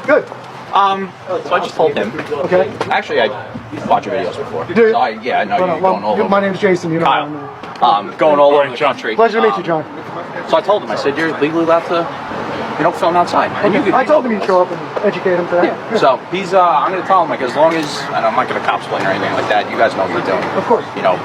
Good. So I just told him. Okay. Actually, I watched your videos before. You do? So yeah, I know you're going all over. My name's Jason. You know. Kyle. Going all over the country. Pleasure to meet you, John. So I told him, I said, you're legally allowed to, film outside. And you could, I told him you'd show up and educate him today. Yeah. So he's, I'm going to tell him, like, as long as, and I'm not going to cop explain or anything like that, you guys know what you're doing. Of course. You know,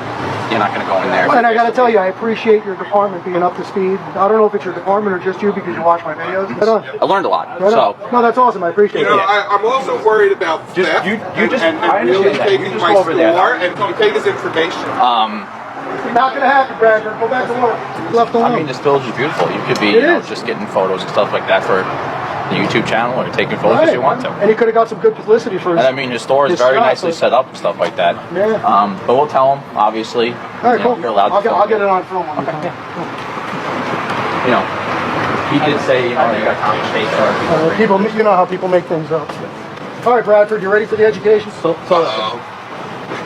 you're not going to go in there. And I got to tell you, I appreciate your department being up to speed. I don't know if it's your department or just you because you watch my videos. I learned a lot. Right so no, that's awesome. I appreciate it. You know, I'm also worried about theft and really taking my store and take his information. Not gonna happen, Bradford. Go back to work. Left alone. I mean, this village is beautiful. You could be, just getting photos and stuff like that for the YouTube channel or taking photos if you want to. And he could have got some good publicity for his. And I mean, your store is very nicely set up and stuff like that. Yeah. But we'll tell him, obviously. All right, cool. You're allowed to. I'll get it on film. Okay. You know, he did say, you got Tommy Space. People, you know how people make things up. All right, Bradford, you ready for the education?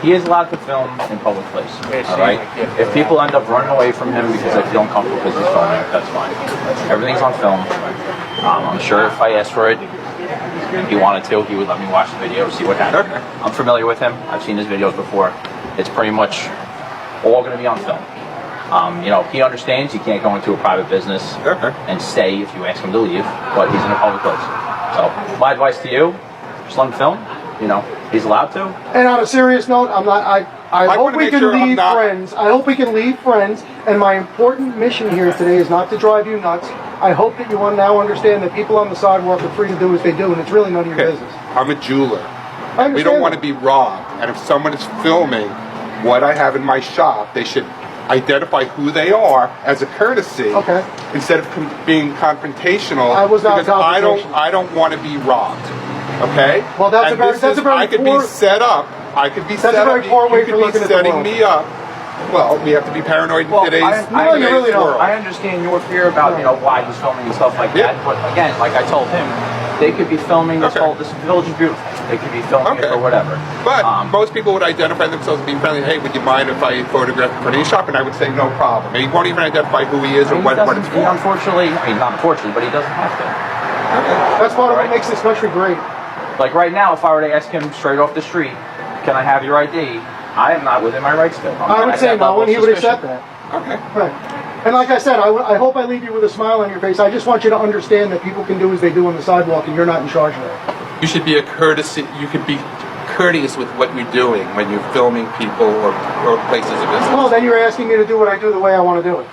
He is allowed to film in public place. All right. If people end up running away from him because they feel uncomfortable because he's filming, that's fine. Everything's on film. I'm sure if I asked for it, if he wanted to, he would let me watch the video, see what happened. I'm familiar with him. I've seen his videos before. It's pretty much all going to be on film. He understands he can't go into a private business and stay if you ask him to leave, but he's in a public place. So my advice to you, just let him film. He's allowed to. And on a serious note, I hope we can leave friends. I hope we can leave friends. And my important mission here today is not to drive you nuts. I hope that you now understand that people on the sidewalk are free to do as they do, and it's really none of your business. I'm a jeweler. We don't want to be robbed. And if someone is filming what I have in my shop, they should identify who they are as a courtesy, instead of being confrontational. I was not confrontational. I don't want to be robbed. Okay. Well, that's a very I could be set up. I could be set up. That's a very poor way for looking at the world. Setting me up. Well, we have to be paranoid in today's world. I understand your fear about why he's filming and stuff like that. But again, like I told him, they could be filming this whole. This village is beautiful. They could be filming it or whatever. But most people would identify themselves as being friendly. Hey, would you mind if I photograph in front of your shop? And I would say no problem. And he won't even identify who he is or what it's for. Unfortunately, not unfortunately, but he doesn't have to. That's part of what makes this country great. Like right now, if I were to ask him straight off the street, can I have your ID? I am not within my rights still. I would say no, and he would accept that. Okay. Right. And like I said, I hope I leave you with a smile on your face. I just want you to understand that people can do as they do on the sidewalk, and you're not in charge of it. You should be a courtesy. You could be courteous with what you're doing when you're filming people or places of business. Well, then you're asking me to do what I do the way I want to do it.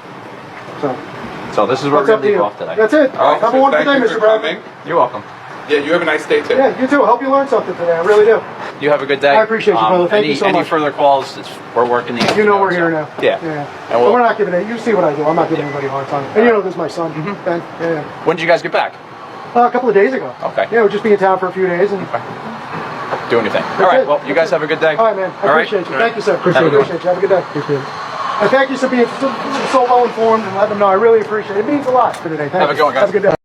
So this is where we're going to leave off today. That's it. All right, have a wonderful day, Mr. Bradley. You're welcome. Yeah, you have a nice day too. Yeah, you too. I hope you learned something today. I really do. You have a good day. I appreciate you, brother. Thank you so much. Any further calls, we're working the You know we're here now. Yeah. And we're not giving it. You see what I do. I'm not giving anybody a hard time. And this is my son, Ben. Yeah. When did you guys get back? A couple of days ago. Okay. Yeah, we'll just be in town for a few days and doing your thing. All right. Well, you guys have a good day. All right, man. I appreciate you. Thank you, sir. Appreciate you. Have a good day. Appreciate it. And thank you for being so well informed and letting them know. I really appreciate it. It means a lot for today. Thank you. Have a good one, guys. Have a good day.